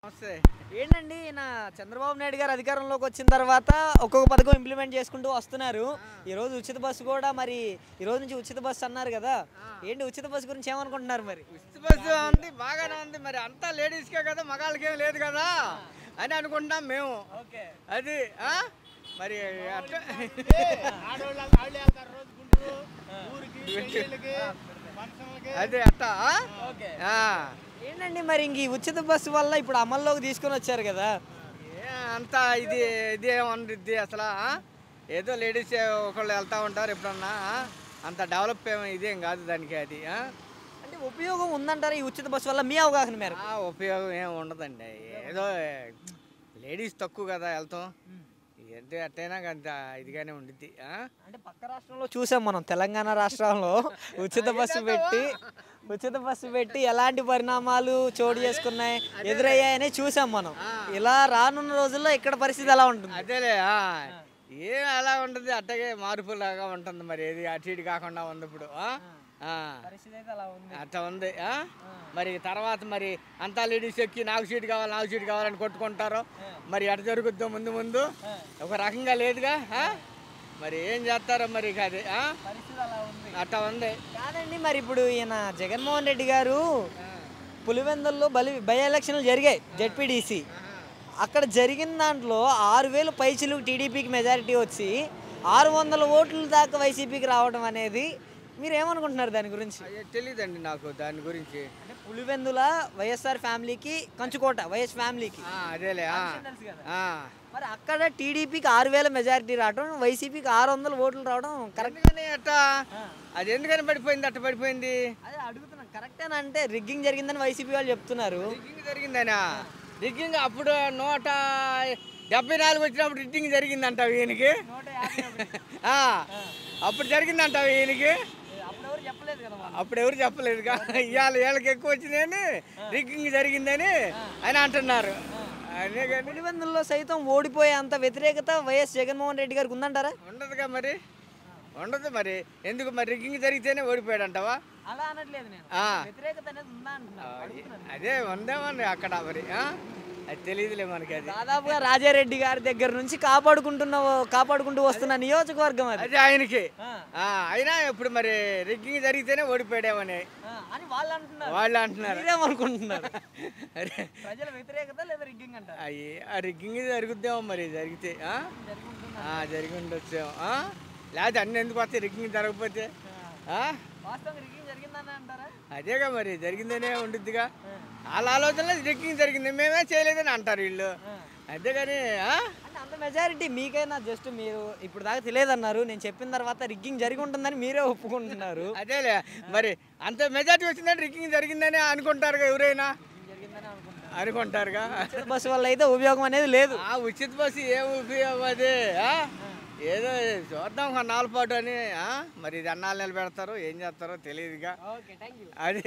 నమస్తే. ఏంటండి నా చంద్రబాబు నాయుడు గారు అధికారంలోకి వచ్చిన తర్వాత ఒక్కొక్క పథకం ఇంప్లిమెంట్ చేసుకుంటూ వస్తున్నారు. ఈరోజు ఉచిత బస్సు కూడా మరి ఈరోజు నుంచి ఉచిత బస్సు అన్నారు కదా, ఏంటి ఉచిత బస్సు గురించి ఏమనుకుంటున్నారు? మరి ఉచిత బస్సు ఉంది, బాగానే ఉంది. మరి అంతా లేడీస్కే కదా, మగాళ్ళకేం లేదు కదా అని అనుకుంటున్నాం మేము. అది మరి అట్లా అదే అట్టా. ఏంటండి మరి ఇంక ఈ ఉచిత బస్సు వల్ల ఇప్పుడు అమల్లోకి తీసుకొని వచ్చారు కదా, అంతా ఇదే ఉండిద్ది అసలు. ఏదో లేడీస్ ఒకళ్ళు వెళ్తూ ఉంటారు ఎప్పుడన్నా. అంత డెవలప్ ఇదేం కాదు దానికి. అది అంటే ఉపయోగం ఉందంటారా ఈ ఉచిత బస్సు వల్ల మీ అవగాహన మేర? ఉపయోగం ఏం ఉండదండి. ఏదో లేడీస్ తక్కువ కదా వెళ్తాం, ఏంటి అట్టైనా అంత ఇదిగానే ఉండిద్ది. అంటే పక్క రాష్ట్రంలో చూసాం మనం, తెలంగాణ రాష్ట్రంలో ఉచిత బస్సు పెట్టి ఎలాంటి పరిణామాలు చోటు చేసుకున్నాయి, ఎదురయ్యాయని చూసాం మనం. ఇలా రానున్న రోజుల్లో ఇక్కడ పరిస్థితి ఎలా ఉంటుంది? అదేలే, ఏం అలా ఉంటుంది, అట్టగే మార్పులాగా ఉంటుంది. మరి ఏది అటు ఇటు కాకుండా ఉంది ఇప్పుడు. అట్లా ఉంది. మరి తర్వాత మరి అంతా లేడీస్ ఎక్కి నాకు సీటు కావాలని కొట్టుకుంటారు. మరి ఎట జరుగుద్దో ముందు ఒక రకంగా లేదుగా. మరి ఏం చేస్తారో మరి అది అట్లా ఉంది కాదండి. మరి ఇప్పుడు ఈయన జగన్మోహన్ రెడ్డి గారు పులివెందుల్లో బై ఎలక్షన్లు జరిగాయి, జెడ్పీటీసీ. అక్కడ జరిగిన దాంట్లో 6,000 పైచిలు టీడీపీకి మెజారిటీ వచ్చి 600 ఓట్ల దాకా వైసీపీకి రావడం అనేది మీరు ఏమనుకుంటున్నారు దాని గురించి? తెలీదండి నాకు దాని గురించి. అంటే పులివెందుల వైఎస్ఆర్ ఫ్యామిలీకి కంచుకోట వైఎస్ ఫ్యామిలీకి అదేలే. మరి అక్కడ టీడీపీకి 6,000 మెజారిటీ రావడం, వైసీపీకి 600 ఓట్లు రావడం కరెక్ట్ అట్టా? అది ఎందుకని పడిపోయింది, అట్ట పడిపోయింది? అదే అడుగుతున్నాను, కరెక్టేనా? అంటే రిగ్గింగ్ జరిగిందని వైసీపీ వాళ్ళు చెప్తున్నారు. రిగ్గింగ్ జరిగిందనా? రిగ్గింగ్ అప్పుడు 174 వచ్చినప్పుడు రిగ్గింగ్ జరిగిందంటావు ఈయనకి? అప్పుడు జరిగిందంటావు ఈయనకి? అప్పుడు ఎవరు చెప్పలేదుగా. ఇవాళ వీళ్ళకి ఎక్కువ వచ్చినాయని రిగ్గింగ్ జరిగిందని అని అంటున్నారు. పులివెందుల్లో సైతం ఓడిపోయే అంత వ్యతిరేకత వైఎస్ జగన్మోహన్ రెడ్డి గారికి ఉందంటారా? ఉండదుగా. మరి ఉండదు. మరి ఎందుకు? మరి రిగ్గింగ్ జరిగితేనే ఓడిపోయాడు అంటావా? అలా అనట్లేదు నేను, వ్యతిరేకత అనేది ఉందా అంటున్నా. అదే ఉందేమండి అక్కడ. మరి అది తెలియదులే మనకి. అది దాదాపుగా రాజారెడ్డి గారి దగ్గర నుంచి కాపాడుకుంటూ వస్తున్న నియోజకవర్గం అది ఆయనకి. అయినా ఇప్పుడు మరి రిగ్గింగ్ జరిగితేనే ఓడిపోయాడేమని వాళ్ళు అంటున్నారు. ఏమనుకుంటున్నారు? ప్రజల వ్యతిరేకత లేదా రిగ్గింగ్ అంటారు? ఆ రిగ్గింగ్ జరుగుద్దేమో మరి. జరిగితే జరిగి ఉండొచ్చేమో. లేకపోతే అన్ని ఎందుకు వస్తాయి రిగ్గింగ్ జరగకపోతే? అదేగా మరి, జరిగిందనే ఉండిద్దిగా. వాళ్ళ ఆలోచనలో రిగ్గింగ్ జరిగింది, మేమే చేయలేదని అంటారు వీళ్ళు. అంతేగాని అంత మెజారిటీ మీకైనా జస్ట్ మీరు ఇప్పుడు దాకా తెలియదన్నారు, నేను చెప్పిన తర్వాత రిగ్గింగ్ జరిగి ఉంటుందని మీరే ఒప్పుకుంటున్నారు. అదేలే, మరి అంత మెజారిటీ వచ్చిందని రిగ్గింగ్ జరిగిందని అనుకుంటారుగా ఎవరైనా. అనుకుంటారుగా. ఉచిత బస్సు వల్ల అయితే ఉపయోగం అనేది లేదు. ఉచిత బస్సు ఏం ఉపయోగం? అది ఏదో చూద్దాం కొన్నాళ్ళ పాటు అని. మరి ఇది అన్నాళ్ళు నిలబెడతారో ఏం చేస్తారో తెలియదుగా. Okay, thank you. అది